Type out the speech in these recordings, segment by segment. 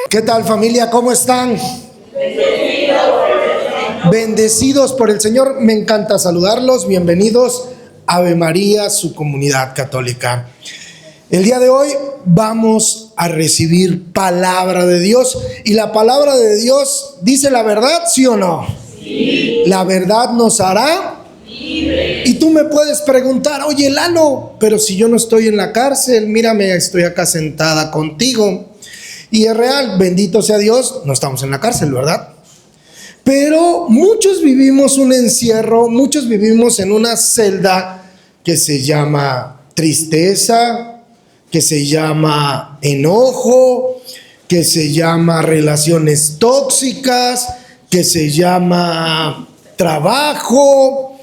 ¿Qué tal, familia? ¿Cómo están? Bendecidos por el Señor. Me encanta saludarlos. Bienvenidos a Ave María, su comunidad católica. El día de hoy vamos a recibir palabra de Dios. Y la palabra de Dios dice la verdad, ¿sí o no? Sí. La verdad nos hará libre. Y tú me puedes preguntar, oye, Lalo, pero si yo no estoy en la cárcel, mírame, estoy acá sentada contigo. Y es real, bendito sea Dios, no estamos en la cárcel, ¿verdad? Pero muchos vivimos un encierro, muchos vivimos en una celda que se llama tristeza, que se llama enojo, que se llama relaciones tóxicas, que se llama trabajo,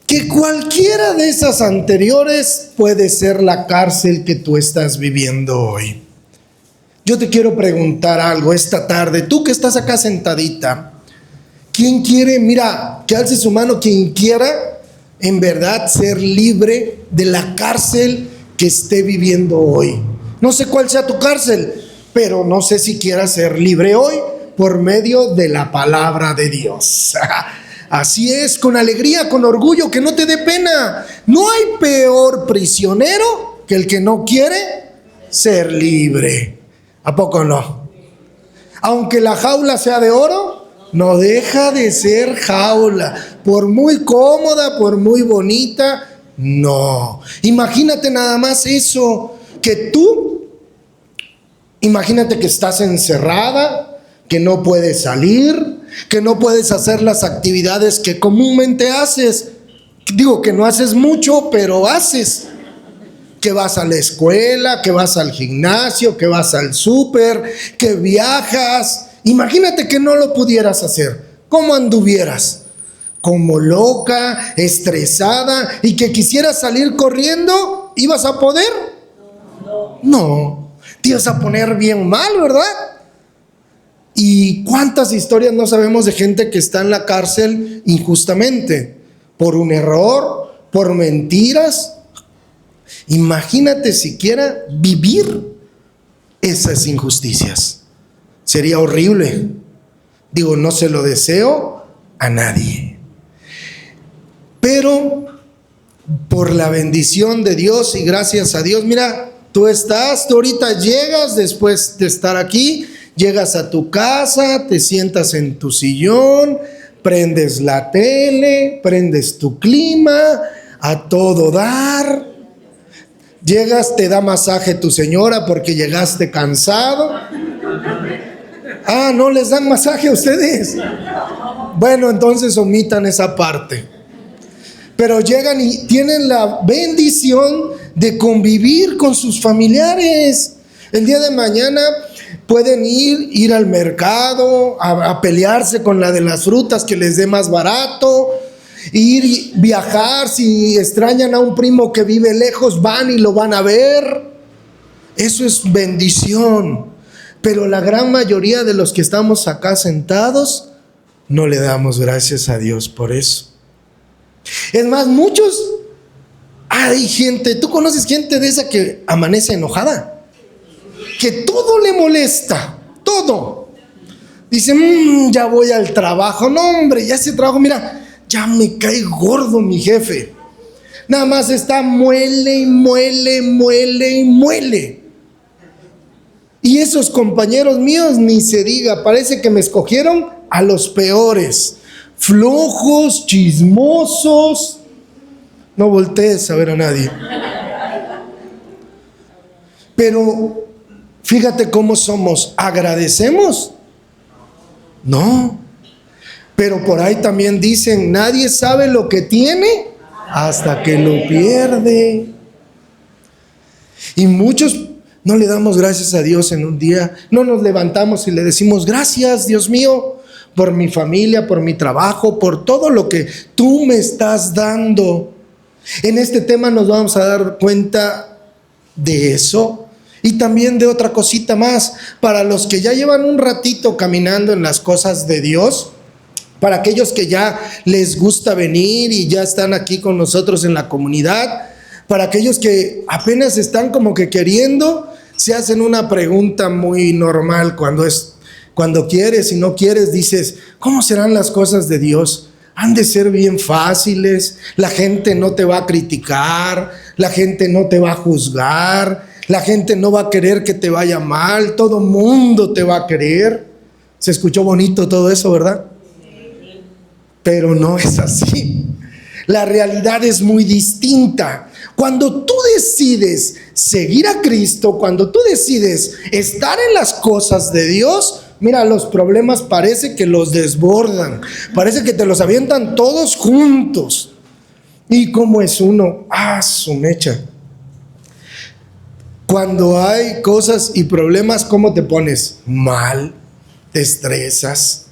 que cualquiera de esas anteriores puede ser la cárcel que tú estás viviendo hoy. Yo te quiero preguntar algo esta tarde, tú que estás acá sentadita, ¿quién quiere, mira, que alce su mano quien quiera en verdad ser libre de la cárcel que esté viviendo hoy? No sé cuál sea tu cárcel, pero no sé si quieras ser libre hoy por medio de la palabra de Dios. Así es, con alegría, con orgullo, que no te dé pena. No hay peor prisionero que el que no quiere ser libre. ¿A poco no? Aunque la jaula sea de oro, no deja de ser jaula. Por muy cómoda, por muy bonita, no. Imagínate nada más eso, que tú, imagínate que estás encerrada, que no puedes salir, que no puedes hacer las actividades que comúnmente haces. Digo que no haces mucho, pero haces. Que vas a la escuela, que vas al gimnasio, que vas al súper, que viajas. Imagínate que no lo pudieras hacer. ¿Cómo anduvieras? Como loca, estresada, y que quisieras salir corriendo. ¿Ibas a poder? No. Te ibas a poner bien mal, ¿verdad? ¿Y cuántas historias no sabemos de gente que está en la cárcel injustamente? Por un error, por mentiras. Imagínate siquiera vivir esas injusticias. Sería horrible. Digo, no se lo deseo a nadie. Pero por la bendición de Dios y gracias a Dios, mira, tú ahorita llegas después de estar aquí, llegas a tu casa, te sientas en tu sillón, prendes la tele, prendes tu clima, a todo dar. Llegas, te da masaje tu señora porque llegaste cansado. Ah, ¿no les dan masaje a ustedes? Bueno, entonces omitan esa parte. Pero llegan y tienen la bendición de convivir con sus familiares. El día de mañana pueden ir al mercado a pelearse con la de las frutas que les dé más barato. Ir y viajar, si extrañan a un primo que vive lejos, van y lo van a ver. Eso es bendición. Pero la gran mayoría de los que estamos acá sentados no le damos gracias a Dios por eso. Es más, hay gente, tú conoces gente de esa que amanece enojada, que todo le molesta, todo. Dice, ya voy al trabajo. No, hombre, ya ese trabajo, mira, ya me cae gordo mi jefe. Nada más está muele y muele, muele y muele. Y esos compañeros míos, ni se diga, parece que me escogieron a los peores. Flojos, chismosos. No voltees a ver a nadie. Pero fíjate cómo somos. ¿Agradecemos? No. Pero por ahí también dicen, nadie sabe lo que tiene hasta que lo pierde. Y muchos no le damos gracias a Dios en un día. No nos levantamos y le decimos, gracias, Dios mío, por mi familia, por mi trabajo, por todo lo que tú me estás dando. En este tema nos vamos a dar cuenta de eso. Y también de otra cosita más. Para los que ya llevan un ratito caminando en las cosas de Dios, para aquellos que ya les gusta venir y ya están aquí con nosotros en la comunidad, para aquellos que apenas están como que queriendo, se hacen una pregunta muy normal cuando quieres y no quieres, dices, ¿cómo serán las cosas de Dios? Han de ser bien fáciles, la gente no te va a criticar, la gente no te va a juzgar, la gente no va a querer que te vaya mal, todo mundo te va a querer. Se escuchó bonito todo eso, ¿verdad? Pero no es así. La realidad es muy distinta. Cuando tú decides seguir a Cristo, cuando tú decides estar en las cosas de Dios, mira, los problemas parece que los desbordan, parece que te los avientan todos juntos. ¿Y cómo es uno? Su mecha. Cuando hay cosas y problemas, ¿cómo te pones? Mal, te estresas.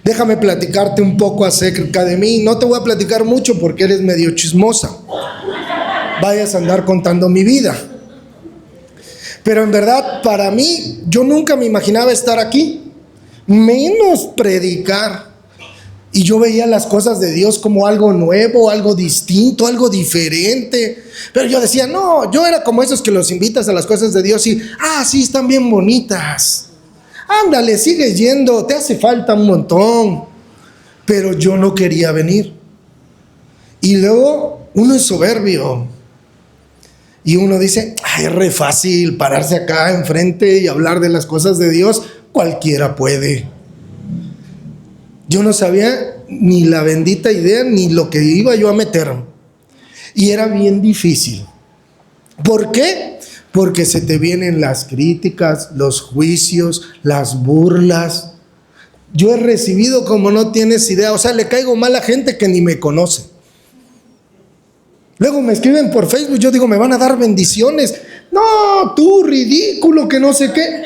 Déjame platicarte un poco acerca de mí. No te voy a platicar mucho porque eres medio chismosa. Vayas a andar contando mi vida. Pero en verdad, para mí, yo nunca me imaginaba estar aquí, menos predicar. Y yo veía las cosas de Dios como algo nuevo, algo distinto, algo diferente. Pero yo decía, no, yo era como esos que los invitas a las cosas de Dios y, sí, están bien bonitas. Ándale, sigue yendo, te hace falta un montón. Pero yo no quería venir. Y luego uno es soberbio. Y uno dice, es re fácil pararse acá enfrente y hablar de las cosas de Dios. Cualquiera puede. Yo no sabía ni la bendita idea ni lo que iba yo a meter. Y era bien difícil. ¿Por qué? Porque se te vienen las críticas, los juicios, las burlas. Yo he recibido como no tienes idea. O sea, le caigo mal a gente que ni me conoce. Luego me escriben por Facebook, yo digo, me van a dar bendiciones. No, tú ridículo, que no sé qué.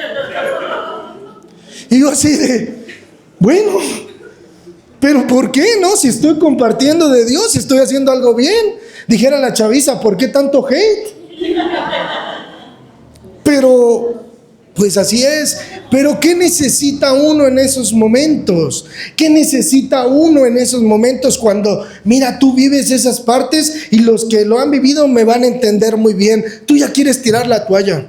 Y yo así de, bueno, pero ¿por qué no? Si estoy compartiendo de Dios, si estoy haciendo algo bien. Dijera la chaviza, ¿por qué tanto hate? Pero, pues así es. Pero ¿qué necesita uno en esos momentos? ¿Qué necesita uno en esos momentos cuando, mira, tú vives esas partes y los que lo han vivido me van a entender muy bien? Tú ya quieres tirar la toalla.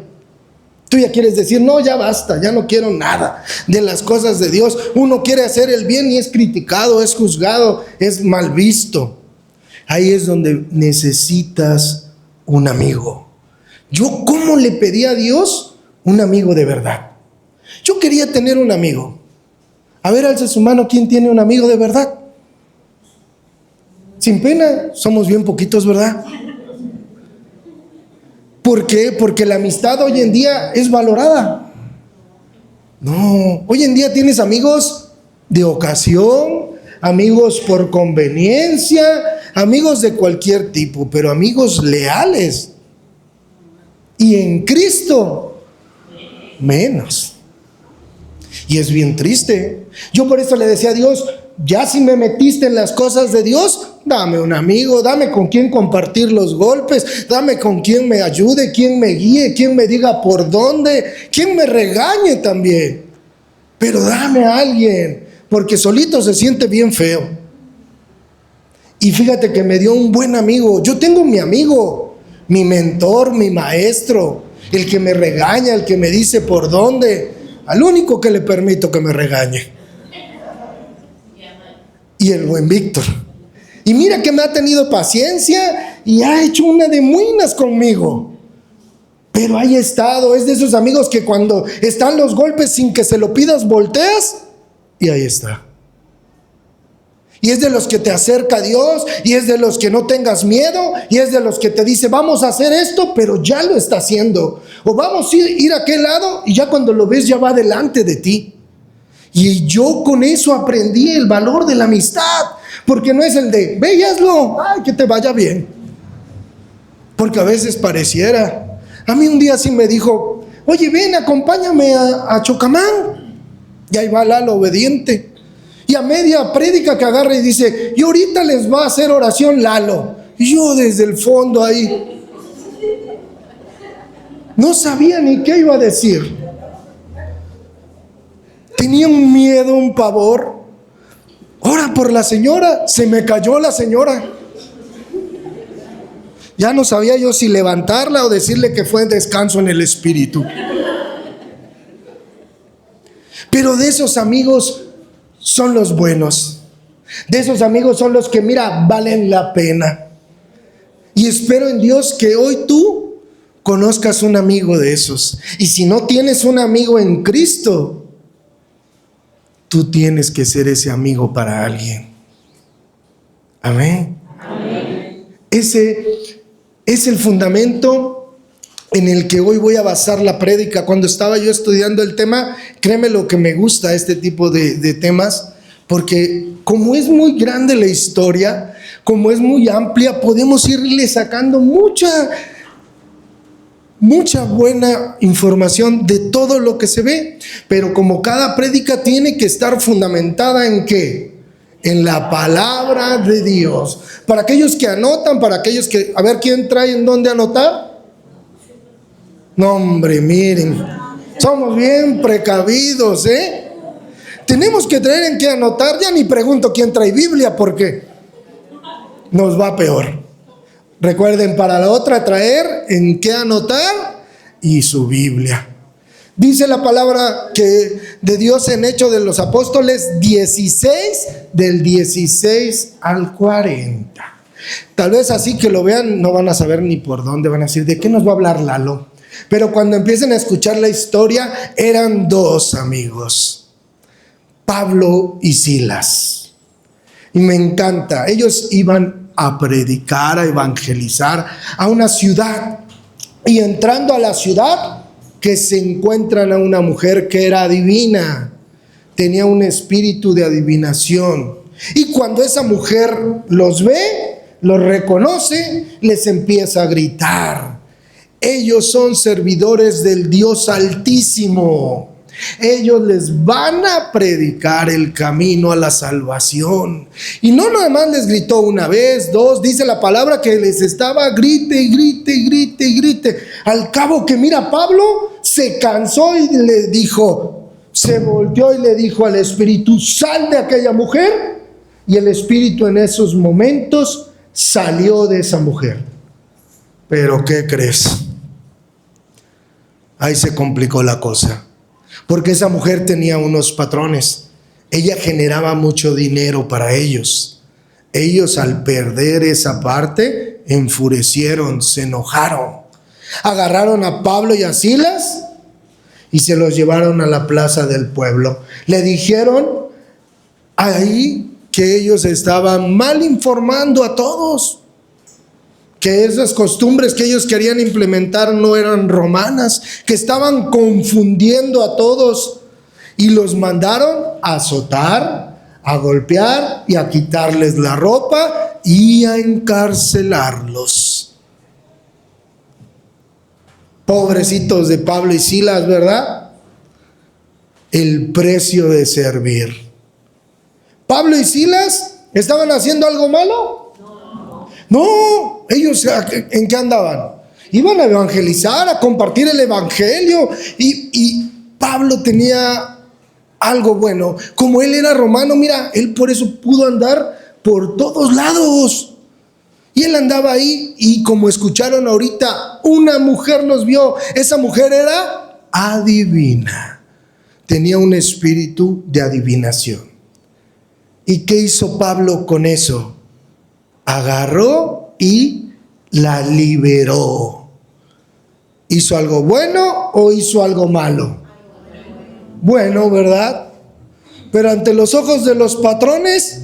Tú ya quieres decir, no, ya basta, ya no quiero nada de las cosas de Dios. Uno quiere hacer el bien y es criticado, es juzgado, es mal visto. Ahí es donde necesitas un amigo. Yo, ¿cómo le pedí a Dios un amigo de verdad? Yo quería tener un amigo. A ver, alza su mano, ¿quién tiene un amigo de verdad? Sin pena, somos bien poquitos, ¿verdad? ¿Por qué? Porque la amistad hoy en día es valorada. No, hoy en día tienes amigos de ocasión, amigos por conveniencia, amigos de cualquier tipo, pero amigos leales. Y en Cristo, menos. Y es bien triste. Yo por eso le decía a Dios, ya si me metiste en las cosas de Dios, dame un amigo, dame con quien compartir los golpes, dame con quien me ayude, quien me guíe, quien me diga por dónde, quien me regañe también. Pero dame a alguien, porque solito se siente bien feo. Y fíjate que me dio un buen amigo. Yo tengo mi amigo, mi mentor, mi maestro, el que me regaña, el que me dice por dónde. Al único que le permito que me regañe. Y el buen Víctor. Y mira que me ha tenido paciencia y ha hecho una de muinas conmigo. Pero ahí ha estado. Es de esos amigos que cuando están los golpes sin que se lo pidas, volteas y ahí está. Y es de los que te acerca a Dios, y es de los que no tengas miedo, y es de los que te dice, vamos a hacer esto, pero ya lo está haciendo. O vamos a ir a aquel lado, y ya cuando lo ves ya va delante de ti. Y yo con eso aprendí el valor de la amistad, porque no es el de, ve y hazlo, que te vaya bien. Porque a veces pareciera. A mí un día sí me dijo, oye, ven, acompáñame a Chocamán. Y ahí va Lalo obediente. Y a media prédica que agarra y dice, y ahorita les va a hacer oración Lalo. Y yo desde el fondo ahí no sabía ni qué iba a decir. Tenía un miedo, un pavor. Ora por la señora. Se me cayó la señora. Ya no sabía yo si levantarla o decirle que fue descanso en el espíritu. Pero de esos amigos son los buenos. De esos amigos son los que, mira, valen la pena. Y espero en Dios que hoy tú conozcas un amigo de esos. Y si no tienes un amigo en Cristo, tú tienes que ser ese amigo para alguien. Amén. Amén. Ese es el fundamento en el que hoy voy a basar la prédica. Cuando estaba yo estudiando el tema, créeme lo que me gusta este tipo de temas, porque como es muy grande la historia, como es muy amplia, podemos irle sacando mucha buena información de todo lo que se ve. Pero como cada prédica tiene que estar fundamentada ¿en qué? En la palabra de Dios. Para aquellos que anotan, para aquellos que... A ver, ¿quién trae en dónde anotar? No, hombre, miren. Somos bien precavidos, ¿eh? Tenemos que traer en qué anotar. Ya ni pregunto quién trae Biblia porque nos va peor. Recuerden, para la otra traer en qué anotar y su Biblia. Dice la palabra que de Dios en Hechos de los Apóstoles 16, del 16 al 40. Tal vez así que lo vean no van a saber ni por dónde, van a decir, ¿de qué nos va a hablar Lalo? Pero cuando empiecen a escuchar la historia, eran dos amigos, Pablo y Silas. Y me encanta, ellos iban a predicar, a evangelizar a una ciudad. Y entrando a la ciudad, que se encuentran a una mujer que era adivina, tenía un espíritu de adivinación. Y cuando esa mujer los ve, los reconoce, les empieza a gritar. Ellos son servidores del Dios Altísimo. Ellos les van a predicar el camino a la salvación. Y no nada más les gritó una vez, dos, dice la palabra que les estaba grite, grite, grite, grite. Al cabo que mira, Pablo se cansó y le dijo, se volteó y le dijo al espíritu, sal de aquella mujer. Y el espíritu en esos momentos salió de esa mujer. Pero ¿qué crees? Ahí se complicó la cosa. Porque esa mujer tenía unos patrones. Ella generaba mucho dinero para ellos. Ellos, al perder esa parte, enfurecieron, se enojaron. Agarraron a Pablo y a Silas y se los llevaron a la plaza del pueblo. Le dijeron ahí que ellos estaban mal informando a todos, que esas costumbres que ellos querían implementar no eran romanas, que estaban confundiendo a todos, y los mandaron a azotar, a golpear y a quitarles la ropa y a encarcelarlos. Pobrecitos de Pablo y Silas, ¿verdad? El precio de servir. ¿Pablo y Silas estaban haciendo algo malo? No, ellos ¿en qué andaban? Iban a evangelizar, a compartir el evangelio. Y Pablo tenía algo bueno. Como él era romano, mira, él por eso pudo andar por todos lados. Y él andaba ahí y como escucharon ahorita, una mujer los vio. Esa mujer era adivina. Tenía un espíritu de adivinación. ¿Y qué hizo Pablo con eso? Agarró y la liberó. ¿Hizo algo bueno o hizo algo malo? Bueno, ¿verdad? Pero ante los ojos de los patrones,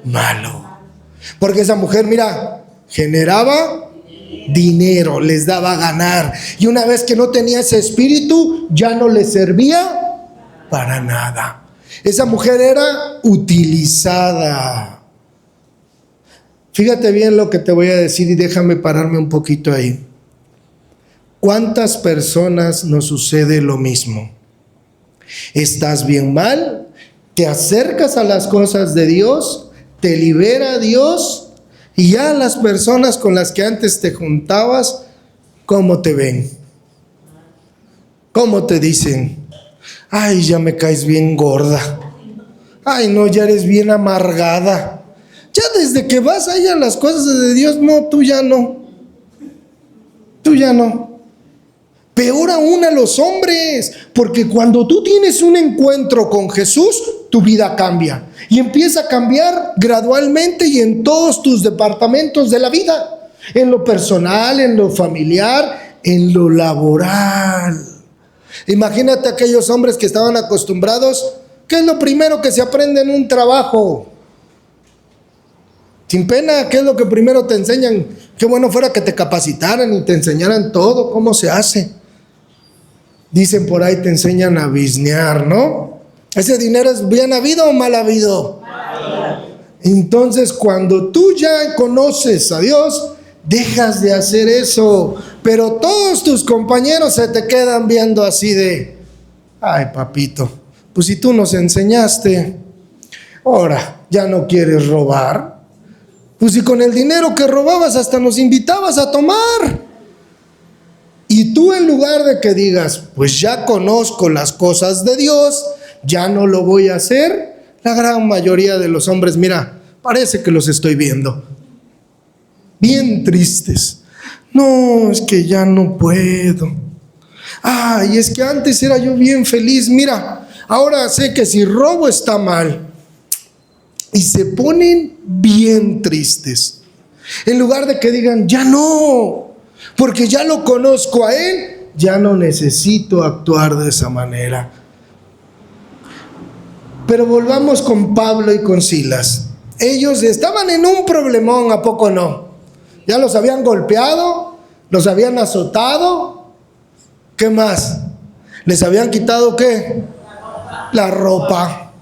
malo. Porque esa mujer, mira, generaba dinero, les daba a ganar. Y una vez que no tenía ese espíritu, ya no les servía para nada. Esa mujer era utilizada. Fíjate bien lo que te voy a decir y déjame pararme un poquito ahí. ¿Cuántas personas nos sucede lo mismo? Estás bien mal, te acercas a las cosas de Dios, te libera Dios y ya las personas con las que antes te juntabas, ¿cómo te ven? ¿Cómo te dicen? Ay, ya me caes bien gorda. Ay, no, ya eres bien amargada. Ya desde que vas ahí a las cosas de Dios, no, tú ya no. Tú ya no. Peor aún a los hombres, porque cuando tú tienes un encuentro con Jesús, tu vida cambia. Y empieza a cambiar gradualmente y en todos tus departamentos de la vida. En lo personal, en lo familiar, en lo laboral. Imagínate aquellos hombres que estaban acostumbrados. ¿Qué es lo primero que se aprende en un trabajo? Sin pena, ¿qué es lo que primero te enseñan? Qué bueno fuera que te capacitaran y te enseñaran todo, cómo se hace. Dicen por ahí, te enseñan a biznear, ¿no? ¿Ese dinero es bien habido o mal habido? Entonces, cuando tú ya conoces a Dios, dejas de hacer eso. Pero todos tus compañeros se te quedan viendo así de, ay, papito, pues si tú nos enseñaste, ahora ya no quieres robar. Pues si con el dinero que robabas hasta nos invitabas a tomar. Y tú, en lugar de que digas, pues ya conozco las cosas de Dios, ya no lo voy a hacer, la gran mayoría de los hombres, mira, parece que los estoy viendo bien tristes. No, es que ya no puedo. Ay, es que antes era yo bien feliz. Mira, ahora sé que si robo está mal. Y se ponen bien tristes. En lugar de que digan, ya no, porque ya lo conozco a Él, ya no necesito actuar de esa manera. Pero volvamos con Pablo y con Silas. Ellos estaban en un problemón, ¿a poco no? Ya los habían golpeado, los habían azotado. ¿Qué más? ¿Les habían quitado qué? La ropa.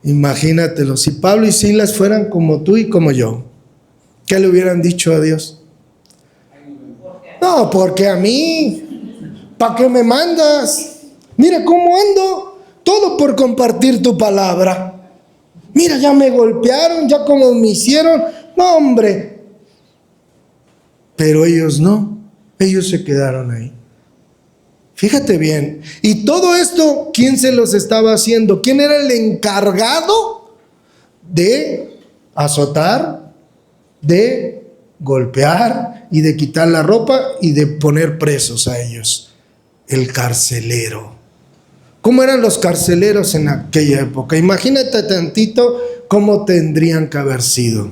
Imagínatelo, si Pablo y Silas fueran como tú y como yo, ¿qué le hubieran dicho a Dios? No, porque a mí, ¿para qué me mandas? Mira cómo ando, todo por compartir tu palabra. Mira, ya me golpearon, ya como me hicieron. No, hombre. Pero ellos no, ellos se quedaron ahí. Fíjate bien. Y todo esto, ¿quién se los estaba haciendo? ¿Quién era el encargado de azotar, de golpear y de quitar la ropa y de poner presos a ellos? El carcelero. ¿Cómo eran los carceleros en aquella época? Imagínate tantito cómo tendrían que haber sido.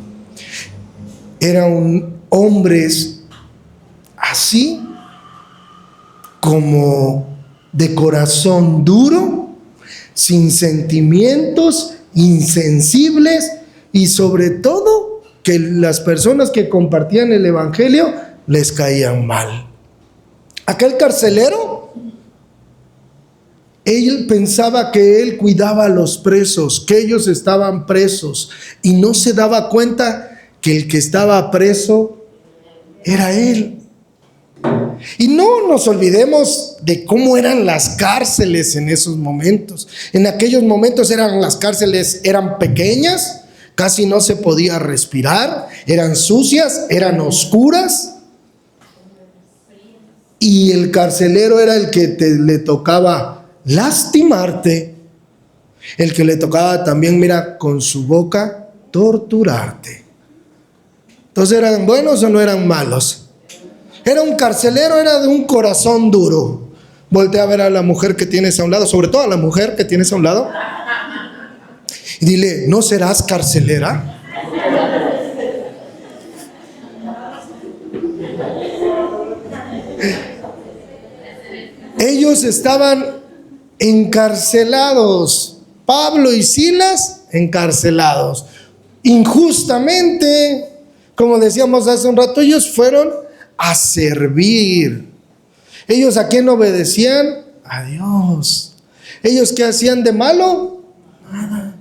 Eran hombres así, como de corazón duro, sin sentimientos, insensibles, y sobre todo que las personas que compartían el evangelio les caían mal. Aquel carcelero, él pensaba que él cuidaba a los presos, que ellos estaban presos, y no se daba cuenta que el que estaba preso era él. Y no nos olvidemos de cómo eran las cárceles en esos momentos. En aquellos momentos las cárceles eran pequeñas, casi no se podía respirar, eran sucias, eran oscuras. Y el carcelero era el que le tocaba lastimarte, el que le tocaba también, mira, con su boca torturarte. Entonces, ¿eran buenos o no eran malos? Era un carcelero, era de un corazón duro. Voltea a ver a la mujer que tienes a un lado, sobre todo a la mujer que tienes a un lado, y dile, ¿no serás carcelera? Ellos estaban encarcelados. Pablo y Silas encarcelados. Injustamente, como decíamos hace un rato, ellos fueron a servir. ¿Ellos a quién obedecían? A Dios. ¿Ellos qué hacían de malo? Nada.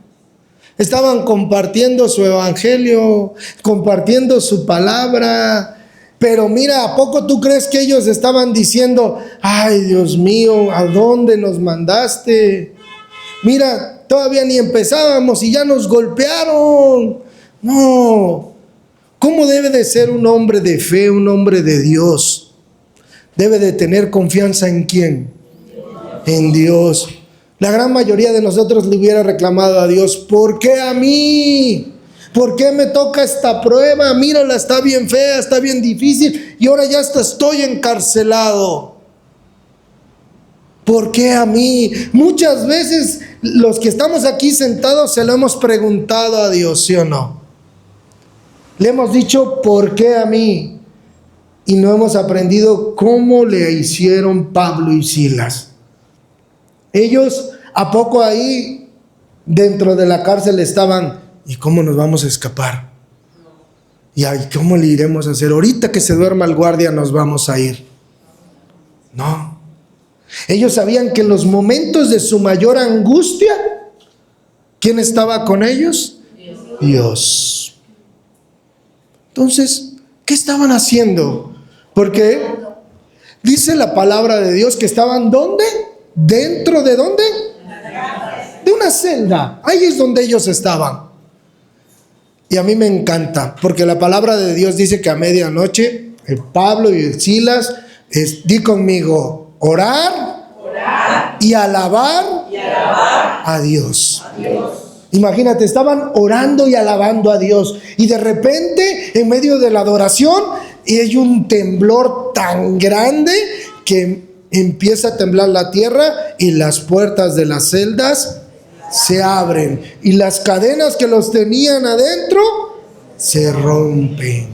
Estaban compartiendo su evangelio, compartiendo su palabra. Pero mira, ¿a poco tú crees que ellos estaban diciendo, ay Dios mío, ¿a dónde nos mandaste? Mira, todavía ni empezábamos y ya nos golpearon. No. ¿Cómo debe de ser un hombre de fe, un hombre de Dios? Debe de tener confianza ¿en quién? En Dios. La gran mayoría de nosotros le hubiera reclamado a Dios, ¿por qué a mí? ¿Por qué me toca esta prueba? Mírala, está bien fea, está bien difícil y ahora ya hasta estoy encarcelado. ¿Por qué a mí? Muchas veces los que estamos aquí sentados se lo hemos preguntado a Dios, ¿sí o no? Le hemos dicho, ¿por qué a mí? Y no hemos aprendido cómo le hicieron Pablo y Silas. Ellos, ¿a poco ahí dentro de la cárcel estaban? ¿Y cómo nos vamos a escapar? ¿Y cómo le iremos a hacer? Ahorita que se duerma el guardia nos vamos a ir. No. Ellos sabían que en los momentos de su mayor angustia, ¿quién estaba con ellos? Dios. Entonces, ¿qué estaban haciendo? Porque dice la palabra de Dios que estaban ¿dónde? ¿Dentro de dónde? De una celda. Ahí es donde ellos estaban. Y a mí me encanta, porque la palabra de Dios dice que a medianoche, el Pablo y el Silas, di conmigo, orar y alabar a Dios. Imagínate, estaban orando y alabando a Dios. Y de repente, en medio de la adoración, hay un temblor tan grande que empieza a temblar la tierra y las puertas de las celdas se abren y las cadenas que los tenían adentro se rompen.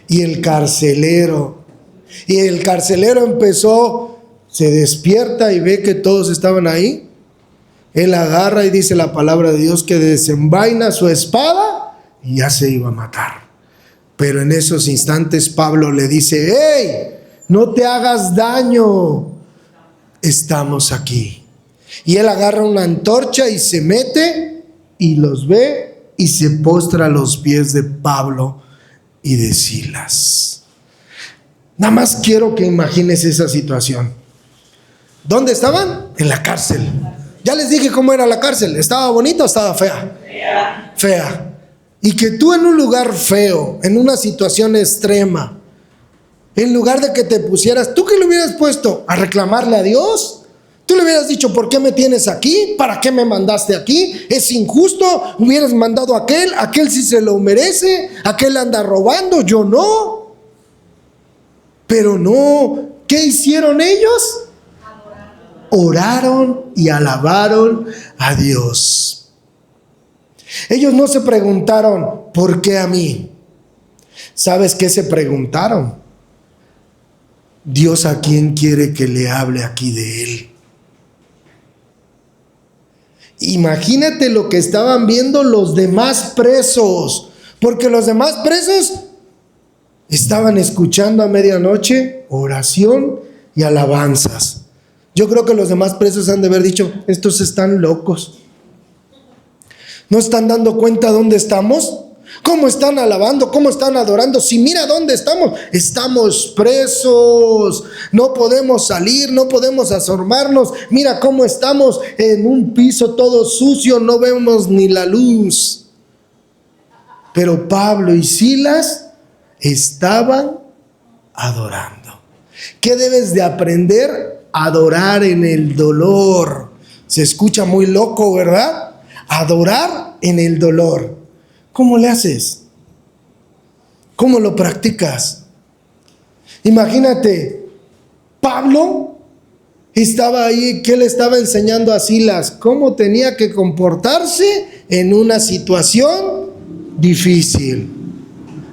Y el carcelero empezó, se despierta y ve que todos estaban ahí. Él agarra y dice la palabra de Dios que desenvaina su espada y ya se iba a matar. Pero en esos instantes Pablo le dice, ¡hey! No te hagas daño, estamos aquí. Y él agarra una antorcha y se mete y los ve y se postra a los pies de Pablo y de Silas. Nada más quiero que imagines esa situación. ¿Dónde estaban? En la cárcel. Ya les dije cómo era la cárcel. ¿Estaba bonita o estaba fea? Fea. Y que tú en un lugar feo, en una situación extrema, en lugar de que te pusieras, ¿tú qué le hubieras puesto? ¿A reclamarle a Dios? Tú le hubieras dicho, ¿por qué me tienes aquí? ¿Para qué me mandaste aquí? ¿Es injusto? Hubieras mandado a aquel sí se lo merece, aquel anda robando, yo no. Pero no, ¿qué hicieron ellos? Oraron y alabaron a Dios. Ellos no se preguntaron, ¿por qué a mí? ¿Sabes qué se preguntaron? Dios, ¿a quién quiere que le hable aquí de Él? Imagínate lo que estaban viendo los demás presos, porque los demás presos estaban escuchando a medianoche oración y alabanzas. Yo creo que los demás presos han de haber dicho, estos están locos. ¿No están dando cuenta dónde estamos? ¿Cómo están alabando? ¿Cómo están adorando? Si mira dónde estamos. Estamos presos. No podemos salir, no podemos asomarnos. Mira cómo estamos en un piso todo sucio. No vemos ni la luz. Pero Pablo y Silas estaban adorando. ¿Qué debes de aprender? Adorar en el dolor. Se escucha muy loco, ¿verdad? Adorar en el dolor. ¿Cómo le haces? ¿Cómo lo practicas? Imagínate, Pablo estaba ahí, ¿qué le estaba enseñando a Silas? ¿Cómo tenía que comportarse en una situación difícil?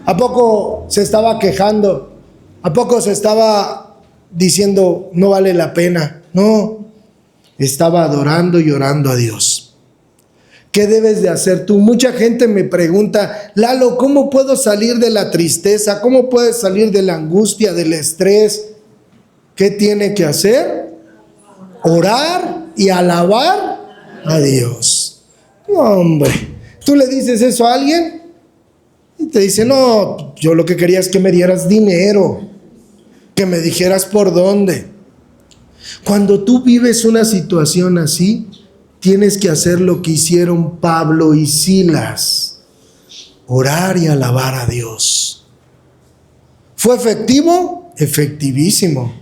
¿A poco se estaba quejando? ¿A poco se estaba diciendo no vale la pena? No, estaba adorando y orando a Dios. ¿Qué debes de hacer tú? Mucha gente me pregunta, Lalo, ¿cómo puedo salir de la tristeza? ¿Cómo puedes salir de la angustia, del estrés? ¿Qué tiene que hacer? Orar y alabar a Dios. No, hombre, tú le dices eso a alguien y te dice, no, yo lo que quería es que me dieras dinero, que me dijeras por dónde. Cuando tú vives una situación así, tienes que hacer lo que hicieron Pablo y Silas, orar y alabar a Dios. ¿Fue efectivo? Efectivísimo.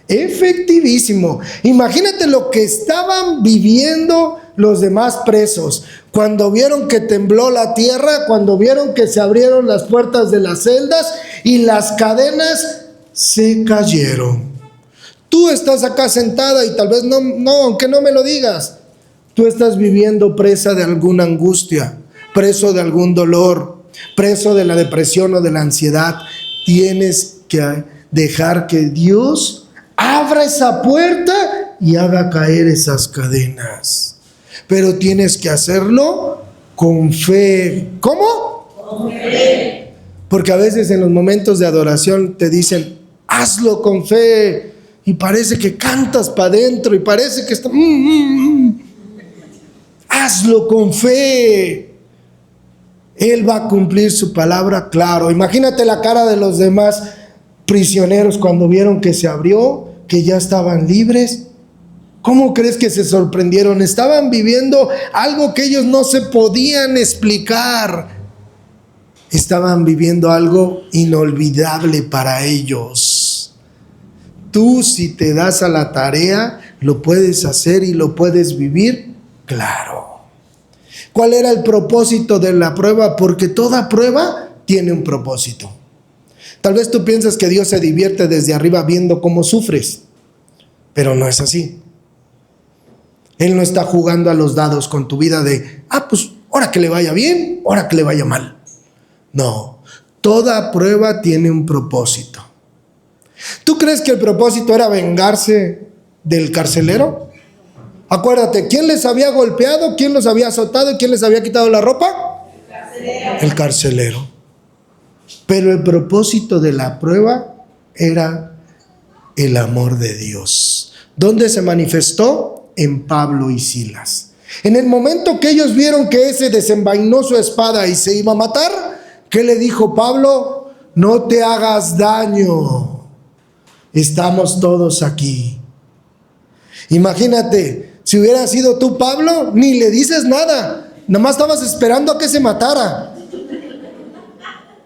Efectivísimo. Imagínate lo que estaban viviendo los demás presos, cuando vieron que tembló la tierra, cuando vieron que se abrieron las puertas de las celdas y las cadenas se cayeron. Tú estás acá sentada y tal vez no, aunque no me lo digas, tú estás viviendo presa de alguna angustia, preso de algún dolor, preso de la depresión o de la ansiedad. Tienes que dejar que Dios abra esa puerta y haga caer esas cadenas. Pero tienes que hacerlo con fe. ¿Cómo? Con fe. Porque a veces en los momentos de adoración te dicen, hazlo con fe. Y parece que cantas para adentro y parece que está... Hazlo con fe. Él va a cumplir su palabra, claro. Imagínate la cara de los demás prisioneros cuando vieron que se abrió, que ya estaban libres. ¿Cómo crees que se sorprendieron? Estaban viviendo algo que ellos no se podían explicar. Estaban viviendo algo inolvidable para ellos. Tú, si te das a la tarea, lo puedes hacer y lo puedes vivir, claro. ¿Cuál era el propósito de la prueba? Porque toda prueba tiene un propósito. Tal vez tú piensas que Dios se divierte desde arriba viendo cómo sufres, pero no es así. Él no está jugando a los dados con tu vida de, pues, ahora que le vaya bien, ahora que le vaya mal. No, toda prueba tiene un propósito. ¿Tú crees que el propósito era vengarse del carcelero? Acuérdate, ¿quién les había golpeado? ¿Quién los había azotado? ¿Y quién les había quitado la ropa? El carcelero. Pero el propósito de la prueba era el amor de Dios. ¿Dónde se manifestó? En Pablo y Silas. En el momento que ellos vieron que ese desenvainó su espada y se iba a matar, ¿qué le dijo Pablo? No te hagas daño. Estamos todos aquí. Imagínate, si hubiera sido tú, Pablo, ni le dices nada. Nada más estabas esperando a que se matara.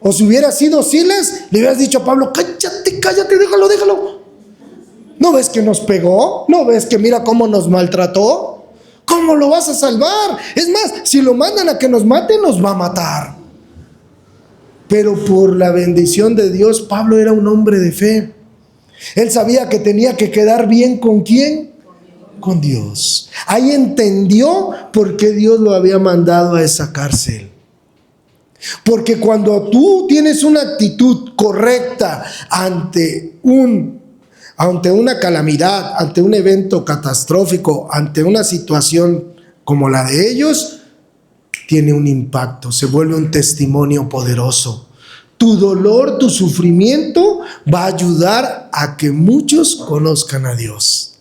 O si hubiera sido Silas, le hubieras dicho a Pablo, cállate, déjalo. ¿No ves que nos pegó? ¿No ves que mira cómo nos maltrató? ¿Cómo lo vas a salvar? Es más, si lo mandan a que nos mate, nos va a matar. Pero por la bendición de Dios, Pablo era un hombre de fe. Él sabía que tenía que quedar bien ¿con quién? Con Dios. Ahí entendió por qué Dios lo había mandado a esa cárcel. Porque cuando tú tienes una actitud correcta ante una calamidad, ante un evento catastrófico, ante una situación como la de ellos, tiene un impacto, se vuelve un testimonio poderoso. Tu dolor, tu sufrimiento va a ayudar a que muchos conozcan a Dios.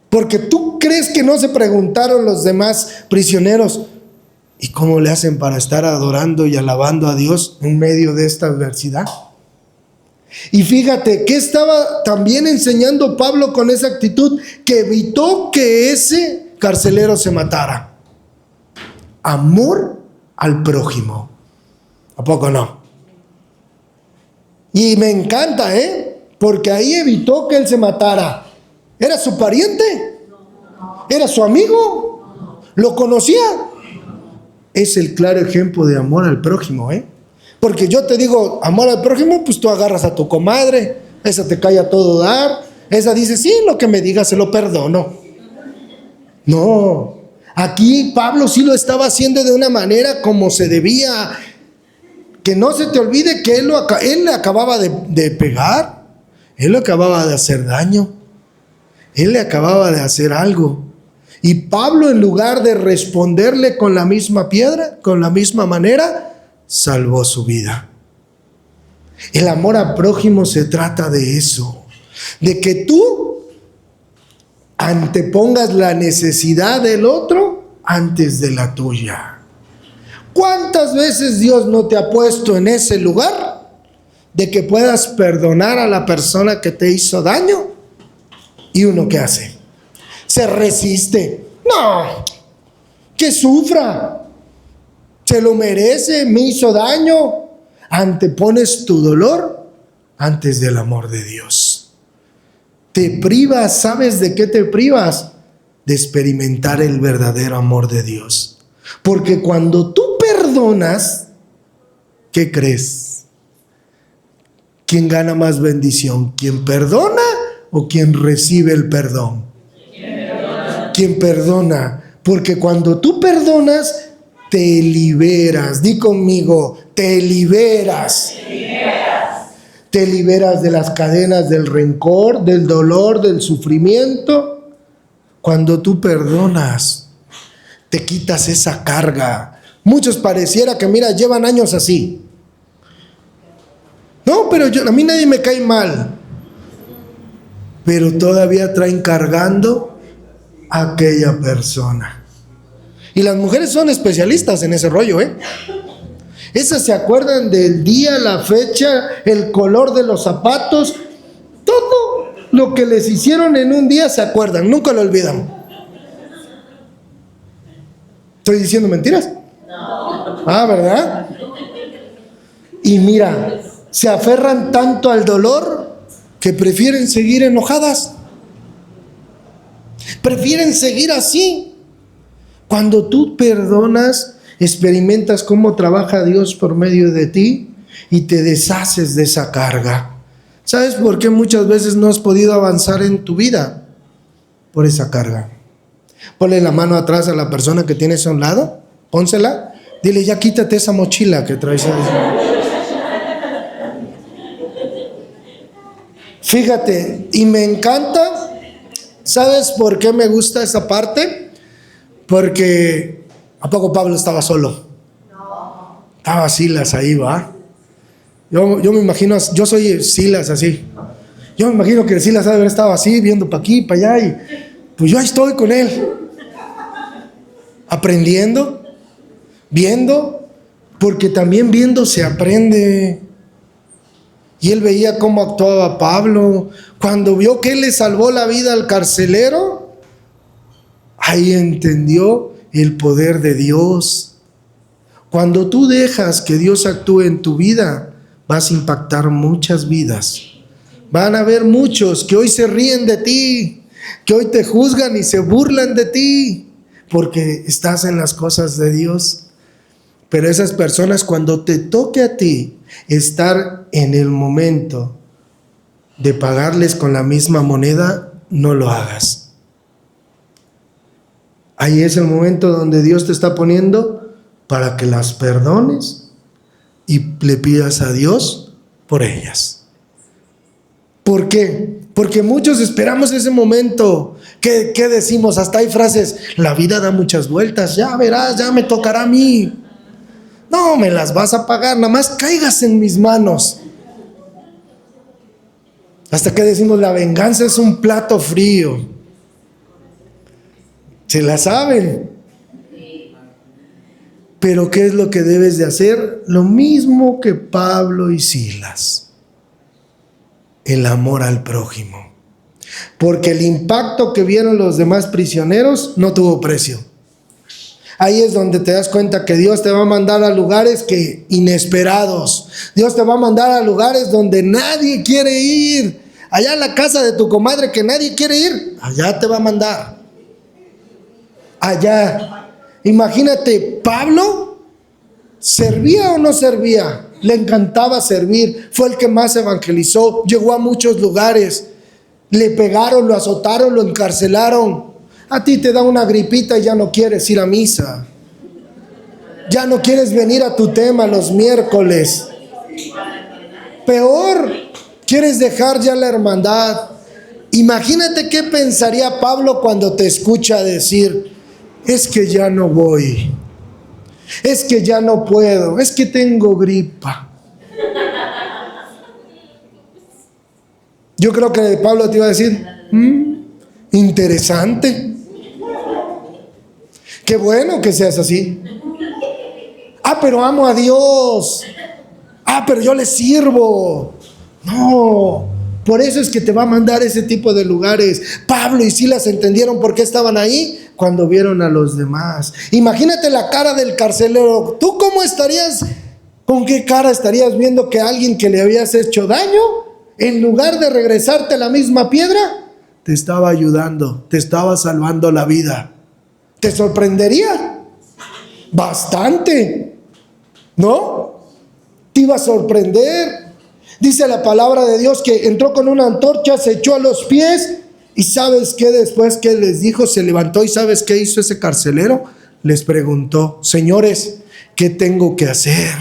Porque tú crees que no se preguntaron los demás prisioneros, ¿y cómo le hacen para estar adorando y alabando a Dios en medio de esta adversidad? Y fíjate, ¿qué estaba también enseñando Pablo con esa actitud? Que evitó que ese carcelero se matara. Amor al prójimo. ¿A poco no? Y me encanta, porque ahí evitó que él se matara. ¿Era su pariente? ¿Era su amigo? ¿Lo conocía? Es el claro ejemplo de amor al prójimo, Porque yo te digo, amor al prójimo, pues tú agarras a tu comadre, esa te cae a todo dar, esa dice, sí, lo que me diga se lo perdono. No, aquí Pablo sí lo estaba haciendo de una manera como se debía. Que no se te olvide que él le acababa de pegar, él le acababa de hacer daño, él le acababa de hacer algo. Y Pablo, en lugar de responderle con la misma piedra, con la misma manera, salvó su vida. El amor al prójimo se trata de eso, de que tú antepongas la necesidad del otro antes de la tuya. ¿Cuántas veces Dios no te ha puesto en ese lugar de que puedas perdonar a la persona que te hizo daño? ¿Y uno qué hace? Se resiste. No, que sufra. Se lo merece, me hizo daño. Antepones tu dolor antes del amor de Dios. Te privas, ¿sabes de qué te privas? de experimentar el verdadero amor de Dios. Porque cuando tú perdonas, ¿qué crees? ¿Quién gana más bendición? ¿Quién perdona o quien recibe el perdón? Quien perdona. Porque cuando tú perdonas, te liberas. Di conmigo, te liberas. Te liberas de las cadenas del rencor, del dolor, del sufrimiento. Cuando tú perdonas, te quitas esa carga. Muchos pareciera que, mira, llevan años así. No, pero a mí nadie me cae mal. Pero todavía traen cargando a aquella persona. Y las mujeres son especialistas en ese rollo, ¿eh? Esas se acuerdan del día, la fecha, el color de los zapatos. Todo lo que les hicieron en un día se acuerdan, nunca lo olvidan. ¿Estoy diciendo mentiras? No. Ah, ¿verdad? Y mira, se aferran tanto al dolor que prefieren seguir enojadas. Prefieren seguir así. Cuando tú perdonas, experimentas cómo trabaja Dios por medio de ti y te deshaces de esa carga. ¿Sabes por qué muchas veces no has podido avanzar en tu vida? Por esa carga. Ponle la mano atrás a la persona que tienes a un lado, pónsela, dile, ya quítate esa mochila que traes ahí. Fíjate, y me encanta, ¿sabes por qué me gusta esa parte? Porque, ¿a poco Pablo estaba solo? No. Estaba Silas ahí, ¿va? Yo me imagino, yo soy Silas así. Yo me imagino que Silas debe haber estado así, viendo para aquí, para allá, y pues yo ahí estoy con él. Aprendiendo, viendo, porque también viendo se aprende. Y él veía cómo actuaba Pablo. Cuando vio que él le salvó la vida al carcelero, ahí entendió el poder de Dios. Cuando tú dejas que Dios actúe en tu vida, vas a impactar muchas vidas. Van a haber muchos que hoy se ríen de ti, que hoy te juzgan y se burlan de ti, porque estás en las cosas de Dios. Pero esas personas, cuando te toque a ti estar en el momento de pagarles con la misma moneda, no lo hagas. Ahí es el momento donde Dios te está poniendo para que las perdones y le pidas a Dios por ellas. ¿Por qué? Porque muchos esperamos ese momento. ¿Qué decimos? Hasta hay frases, la vida da muchas vueltas, ya verás, ya me tocará a mí. No, me las vas a pagar, nada más caigas en mis manos. Hasta que decimos, la venganza es un plato frío. Se la saben. Pero ¿qué es lo que debes de hacer? Lo mismo que Pablo y Silas. El amor al prójimo. Porque el impacto que vieron los demás prisioneros no tuvo precio. Ahí es donde te das cuenta que Dios te va a mandar a lugares inesperados. Dios te va a mandar a lugares donde nadie quiere ir. Allá en la casa de tu comadre que nadie quiere ir, allá te va a mandar. Allá. Imagínate, Pablo, ¿servía o no servía? Le encantaba servir. Fue el que más evangelizó. Llegó a muchos lugares. Le pegaron, lo azotaron, lo encarcelaron. A ti te da una gripita y ya no quieres ir a misa. Ya no quieres venir a tu tema los miércoles. Peor, quieres dejar ya la hermandad. Imagínate qué pensaría Pablo cuando te escucha decir, es que ya no voy, es que ya no puedo, es que tengo gripa. Yo creo que Pablo te iba a decir, interesante. Qué bueno que seas así. Pero amo a Dios. Pero yo le sirvo. No, por eso es que te va a mandar ese tipo de lugares. Pablo y Silas entendieron por qué estaban ahí cuando vieron a los demás. Imagínate la cara del carcelero. ¿Tú cómo estarías? ¿Con qué cara estarías viendo que alguien que le habías hecho daño, en lugar de regresarte la misma piedra, te estaba ayudando, te estaba salvando la vida. ¿Te sorprendería? Bastante, ¿no? Te iba a sorprender. Dice la palabra de Dios que entró con una antorcha, se echó a los pies y ¿sabes qué? Después que les dijo, se levantó y ¿sabes qué hizo ese carcelero? Les preguntó, señores, ¿qué tengo que hacer?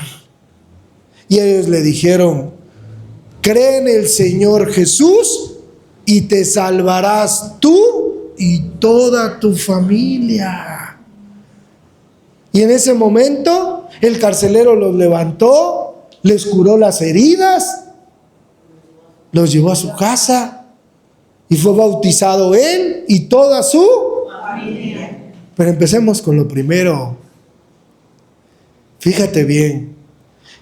Y ellos le dijeron, cree en el Señor Jesús y te salvarás tú y toda tu familia. Y en ese momento el carcelero los levantó, les curó las heridas, los llevó a su casa y fue bautizado él y toda su familia. Pero empecemos con lo primero. Fíjate bien.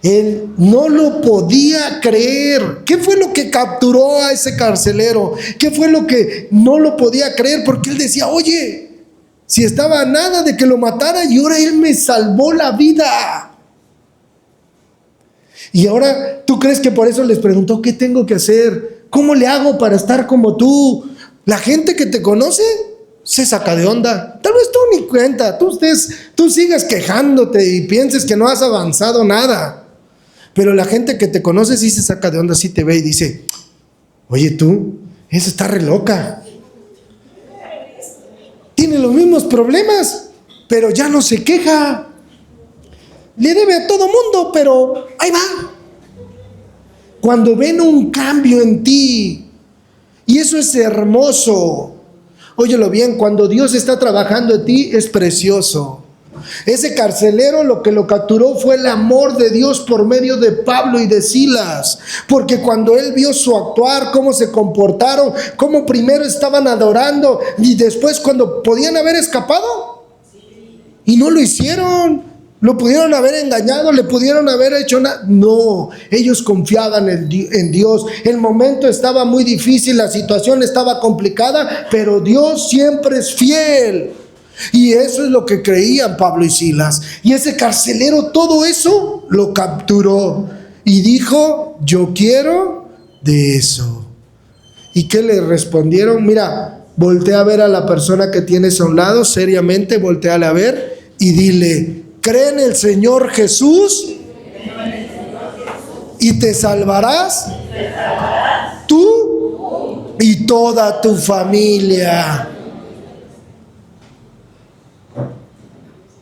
Él no lo podía creer. ¿Qué fue lo que capturó a ese carcelero? ¿Qué fue lo que no lo podía creer? Porque él decía, oye, si estaba a nada de que lo matara y ahora él me salvó la vida. Y ahora, ¿tú crees que por eso les preguntó qué tengo que hacer? ¿Cómo le hago para estar como tú? La gente que te conoce se saca de onda. Tal vez tú ni cuenta, tú sigas quejándote y pienses que no has avanzado nada. Pero la gente que te conoce sí se saca de onda, sí te ve y dice, oye tú, esa está re loca. Tiene los mismos problemas, pero ya no se queja. Le debe a todo mundo, pero ahí va. Cuando ven un cambio en ti, y eso es hermoso. Óyelo bien, cuando Dios está trabajando en ti, es precioso. Ese carcelero lo que lo capturó fue el amor de Dios por medio de Pablo y de Silas, porque cuando él vio su actuar, cómo se comportaron, cómo primero estaban adorando y después cuando podían haber escapado y no lo hicieron, lo pudieron haber engañado, le pudieron haber hecho nada. No, ellos confiaban en Dios. El momento estaba muy difícil, la situación estaba complicada, pero Dios siempre es fiel. Y eso es lo que creían Pablo y Silas. Y ese carcelero todo eso lo capturó y dijo, yo quiero de eso. ¿Y qué le respondieron? Mira, voltea a ver a la persona que tienes a un lado, seriamente, volteale a ver y dile, cree en el Señor Jesús y te salvarás tú y toda tu familia.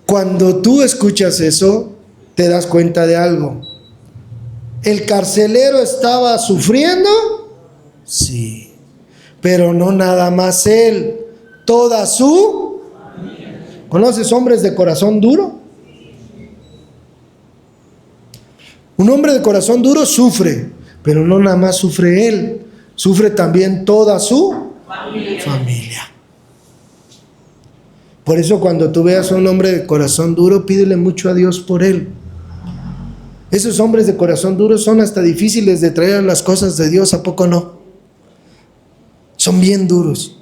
Cuando tú escuchas eso, te das cuenta de algo. ¿El carcelero estaba sufriendo? Sí. Pero no nada más él, toda su familia. ¿Conoces hombres de corazón duro? Un hombre de corazón duro sufre, pero no nada más sufre él, sufre también toda su familia. Por eso cuando tú veas a un hombre de corazón duro, pídele mucho a Dios por él. Esos hombres de corazón duro son hasta difíciles de traer a las cosas de Dios, ¿a poco no? Son bien duros.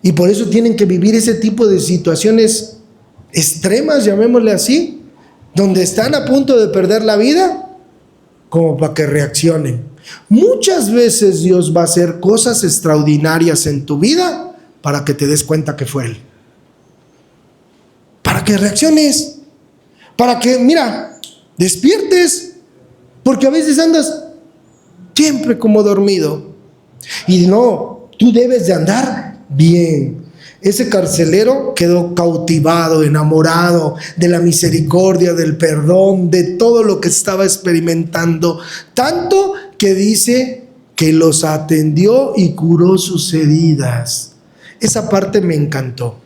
Y por eso tienen que vivir ese tipo de situaciones extremas, llamémosle así, donde están a punto de perder la vida, como para que reaccionen. Muchas veces Dios va a hacer cosas extraordinarias en tu vida para que te des cuenta que fue Él. Para que reacciones, para que, mira, despiertes, porque a veces andas siempre como dormido. Y no, tú debes de andar bien. Ese carcelero quedó cautivado, enamorado de la misericordia, del perdón, de todo lo que estaba experimentando. Tanto que dice que los atendió y curó sus heridas. Esa parte me encantó.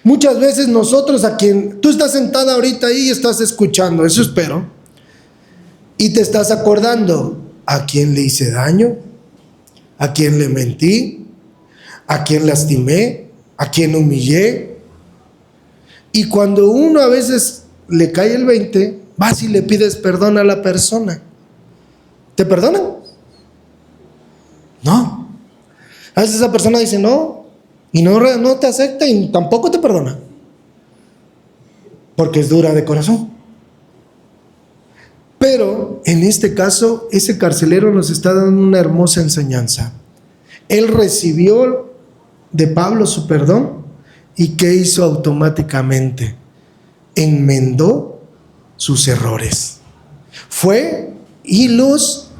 Muchas veces nosotros a quien tú estás sentada ahorita ahí y estás escuchando, eso espero, y te estás acordando a quién le hice daño, a quién le mentí, a quién lastimé, a quién humillé. Y cuando uno a veces le cae el 20, vas y le pides perdón a la persona. ¿Te perdonan? No. A veces esa persona dice no, y no te acepta y tampoco te perdona, porque es dura de corazón. Pero en este caso, ese carcelero nos está dando una hermosa enseñanza, Él recibió de Pablo su perdón y ¿qué hizo automáticamente? Enmendó sus errores. Fue y los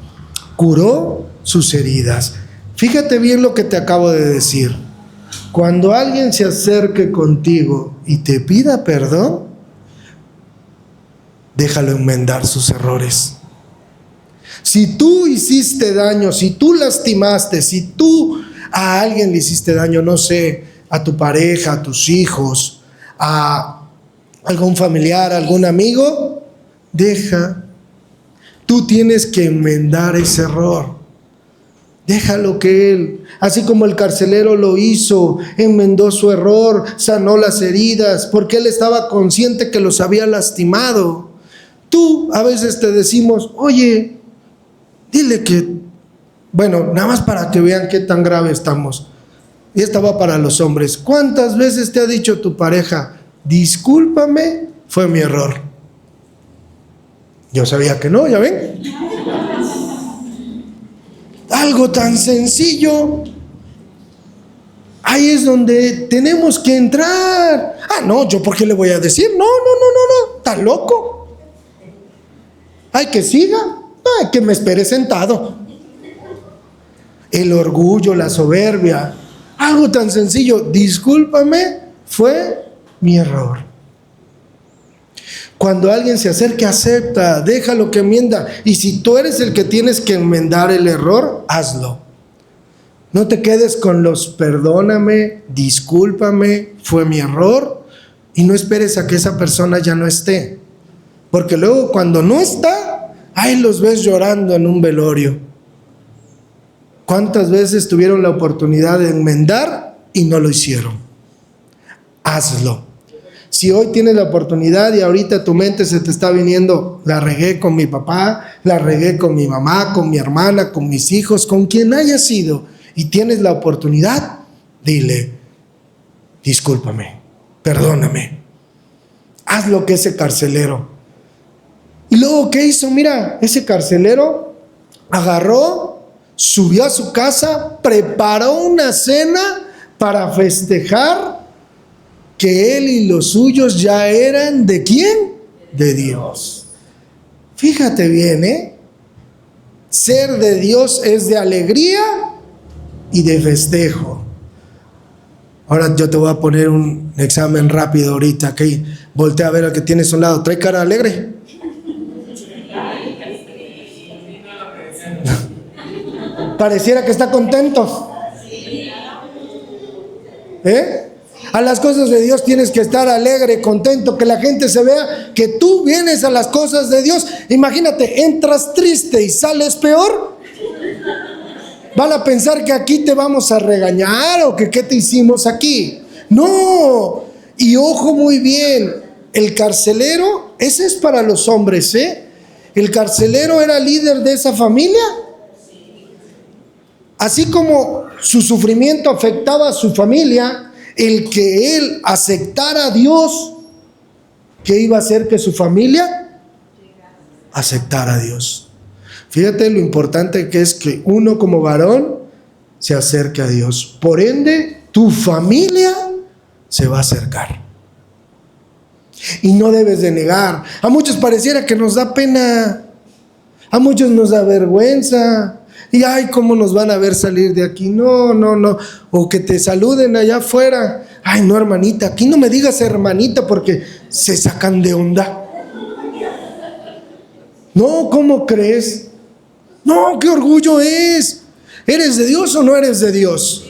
curó sus heridas. Fíjate bien lo que te acabo de decir. Cuando alguien se acerque contigo y te pida perdón, déjalo enmendar sus errores. Si tú hiciste daño, si tú lastimaste, si tú a alguien le hiciste daño, no sé, a tu pareja, a tus hijos, a algún familiar, a algún amigo, tú tienes que enmendar ese error. Déjalo que él, así como el carcelero lo hizo, enmendó su error, sanó las heridas, porque él estaba consciente que los había lastimado. Tú a veces te decimos, oye, dile que, bueno, nada más para que vean qué tan grave estamos. Y esta va para los hombres. ¿Cuántas veces te ha dicho tu pareja, discúlpame, fue mi error? Yo sabía que no, ¿ya ven? Algo tan sencillo. Ahí es donde tenemos que entrar. No, ¿yo por qué le voy a decir? No, ¿está loco? Hay que siga, hay que me espere sentado. El orgullo, la soberbia, algo tan sencillo, discúlpame, fue mi error. Cuando alguien se acerque, acepta, déjalo que enmienda. Y si tú eres el que tienes que enmendar el error, hazlo. No te quedes con los perdóname, discúlpame, fue mi error, y no esperes a que esa persona ya no esté. Porque luego cuando no está, ahí los ves llorando en un velorio. ¿Cuántas veces tuvieron la oportunidad de enmendar y no lo hicieron? Hazlo. Si hoy tienes la oportunidad y ahorita tu mente se te está viniendo, la regué con mi papá, la regué con mi mamá, con mi hermana, con mis hijos, con quien haya sido, y tienes la oportunidad, dile, discúlpame, perdóname. Haz lo que ese carcelero. Y luego, ¿qué hizo? Mira, ese carcelero agarró, subió a su casa, preparó una cena para festejar que él y los suyos ya eran ¿de quién? De Dios. Fíjate bien, ser de Dios es de alegría y de festejo. Ahora yo te voy a poner un examen rápido ahorita, que voltea a ver al que tienes a un lado. ¿Trae cara alegre? Pareciera que está contento. A las cosas de Dios tienes que estar alegre, contento, que la gente se vea que tú vienes a las cosas de Dios. Imagínate, entras triste y sales peor. Van a pensar que aquí te vamos a regañar o que qué te hicimos aquí. No. Y ojo muy bien, el carcelero, ese es para los hombres, el carcelero era líder de esa familia. Así como su sufrimiento afectaba a su familia, el que él aceptara a Dios, ¿qué iba a hacer que su familia aceptara a Dios? Fíjate lo importante que es que uno como varón se acerque a Dios. Por ende, tu familia se va a acercar. Y no debes de negar. A muchos pareciera que nos da pena. A muchos nos da vergüenza. Y ay, ¿cómo nos van a ver salir de aquí? No. O que te saluden allá afuera. Ay, no, hermanita, aquí no me digas hermanita porque se sacan de onda. No, ¿cómo crees? No, qué orgullo es. ¿Eres de Dios o no eres de Dios?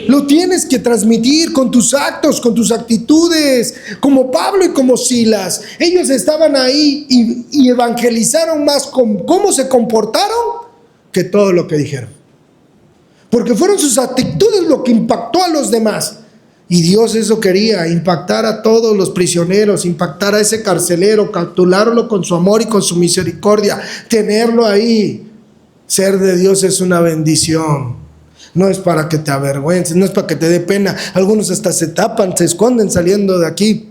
Lo tienes que transmitir con tus actos, con tus actitudes, como Pablo y como Silas. Ellos estaban ahí y evangelizaron más con cómo se comportaron que todo lo que dijeron. Porque fueron sus actitudes lo que impactó a los demás. Y Dios eso quería, impactar a todos los prisioneros, impactar a ese carcelero, capturarlo con su amor y con su misericordia, tenerlo ahí. Ser de Dios es una bendición. No es para que te avergüences, no es para que te dé pena. Algunos hasta se tapan, se esconden saliendo de aquí.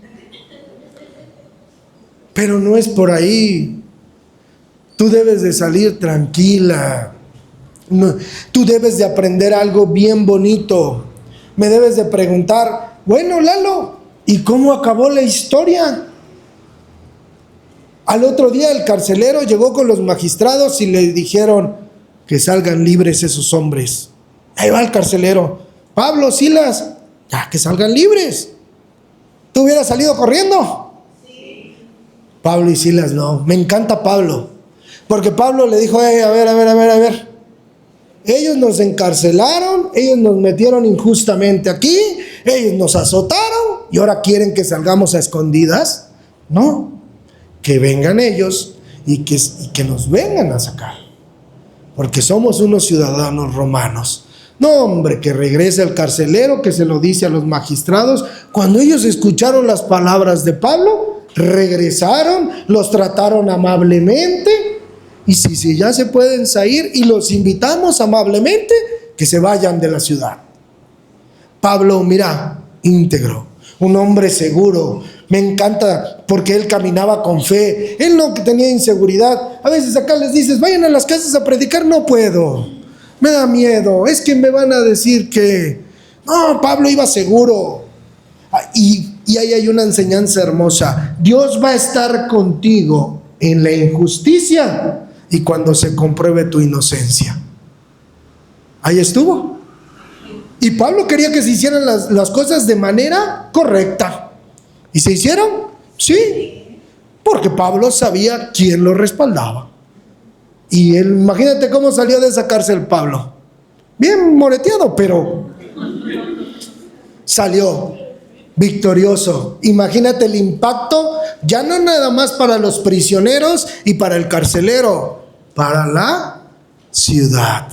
Pero no es por ahí. Tú debes de salir tranquila. No, tú debes de aprender algo bien bonito. Me debes de preguntar, bueno, Lalo, ¿y cómo acabó la historia? Al otro día el carcelero llegó con los magistrados y le dijeron que salgan libres esos hombres. Ahí va el carcelero, Pablo, Silas, ya que salgan libres. ¿Tú hubieras salido corriendo? Sí. Pablo y Silas no. Me encanta Pablo, porque Pablo le dijo, a ver. Ellos nos encarcelaron, ellos nos metieron injustamente aquí, ellos nos azotaron y ahora quieren que salgamos a escondidas. No, que vengan ellos y que nos vengan a sacar, porque somos unos ciudadanos romanos. No, hombre, que regrese el carcelero, que se lo dice a los magistrados. Cuando ellos escucharon las palabras de Pablo, regresaron, los trataron amablemente. Y si ya se pueden salir, y los invitamos amablemente que se vayan de la ciudad. Pablo, mira, íntegro, un hombre seguro. Me encanta porque él caminaba con fe. Él no tenía inseguridad. A veces acá les dices, vayan a las casas a predicar. No puedo, me da miedo, es que me van a decir que... No, Pablo iba seguro. Y ahí hay una enseñanza hermosa. Dios va a estar contigo en la injusticia y cuando se compruebe tu inocencia. Ahí estuvo. Y Pablo quería que se hicieran las cosas de manera correcta. ¿Y se hicieron? Sí. Porque Pablo sabía quién lo respaldaba. Y él, imagínate cómo salió de esa cárcel Pablo. Bien moreteado, pero salió victorioso. Imagínate el impacto, ya no nada más para los prisioneros y para el carcelero, para la ciudad.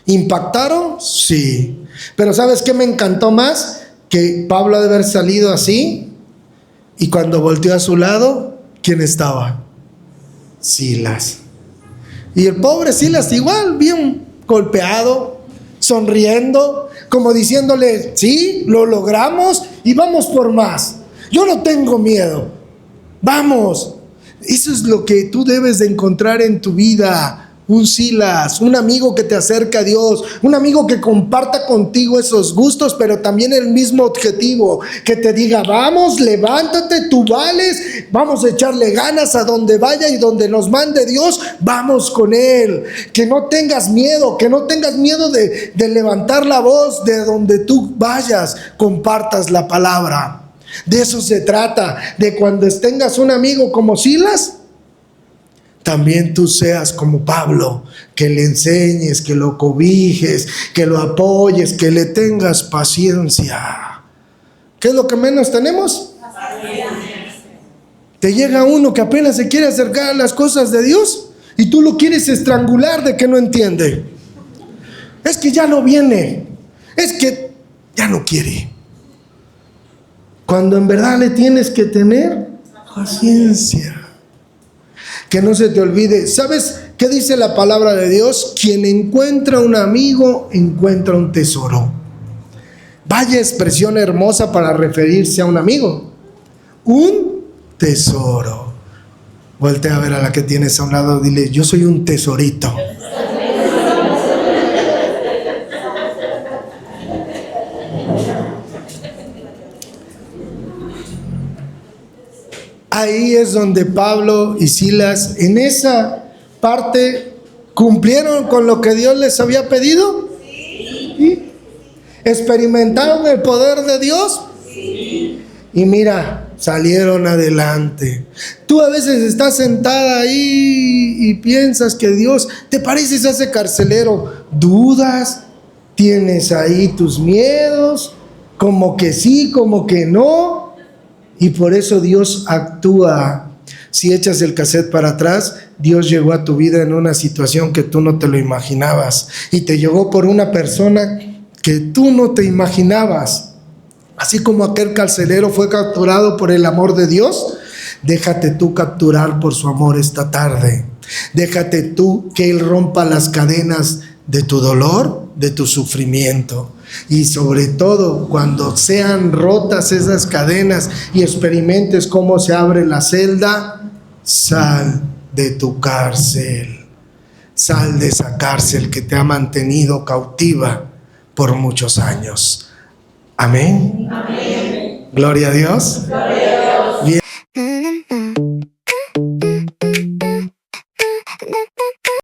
¿Impactaron? Sí. Pero ¿sabes qué me encantó más? Que Pablo ha de haber salido así y cuando volteó a su lado, ¿quién estaba? Silas. Y el pobre Silas igual, bien golpeado, sonriendo, como diciéndole, sí, lo logramos y vamos por más. Yo no tengo miedo. Vamos. Eso es lo que tú debes de encontrar en tu vida. Un Silas, un amigo que te acerca a Dios, un amigo que comparta contigo esos gustos, pero también el mismo objetivo, que te diga, vamos, levántate, tú vales, vamos a echarle ganas a donde vaya y donde nos mande Dios, vamos con Él. Que no tengas miedo, de levantar la voz de donde tú vayas, compartas la palabra. De eso se trata, de cuando tengas un amigo como Silas, también tú seas como Pablo, que le enseñes, que lo cobijes, que lo apoyes, que le tengas paciencia. ¿Qué es lo que menos tenemos? Paciencia. Te llega uno que apenas se quiere acercar a las cosas de Dios y tú lo quieres estrangular de que no entiende. Es que ya no viene, es que ya no quiere. Cuando en verdad le tienes que tener paciencia. Que no se te olvide. ¿Sabes qué dice la palabra de Dios? Quien encuentra un amigo, encuentra un tesoro. Vaya expresión hermosa para referirse a un amigo. Un tesoro. Voltea a ver a la que tienes a un lado, dile, yo soy un tesorito. Ahí es donde Pablo y Silas, en esa parte, cumplieron con lo que Dios les había pedido. Sí. ¿Experimentaron el poder de Dios? Sí. Y mira, salieron adelante. Tú a veces estás sentada ahí y piensas que Dios, te pareces a ese carcelero, dudas, tienes ahí tus miedos, como que sí, como que no. Y por eso Dios actúa. Si echas el cassette para atrás, Dios llegó a tu vida en una situación que tú no te lo imaginabas. Y te llegó por una persona que tú no te imaginabas. Así como aquel carcelero fue capturado por el amor de Dios, déjate tú capturar por su amor esta tarde. Déjate tú que Él rompa las cadenas de tu dolor, de tu sufrimiento. Y sobre todo, cuando sean rotas esas cadenas y experimentes cómo se abre la celda, sal de tu cárcel. Sal de esa cárcel que te ha mantenido cautiva por muchos años. Amén. Amén. Gloria a Dios. Gloria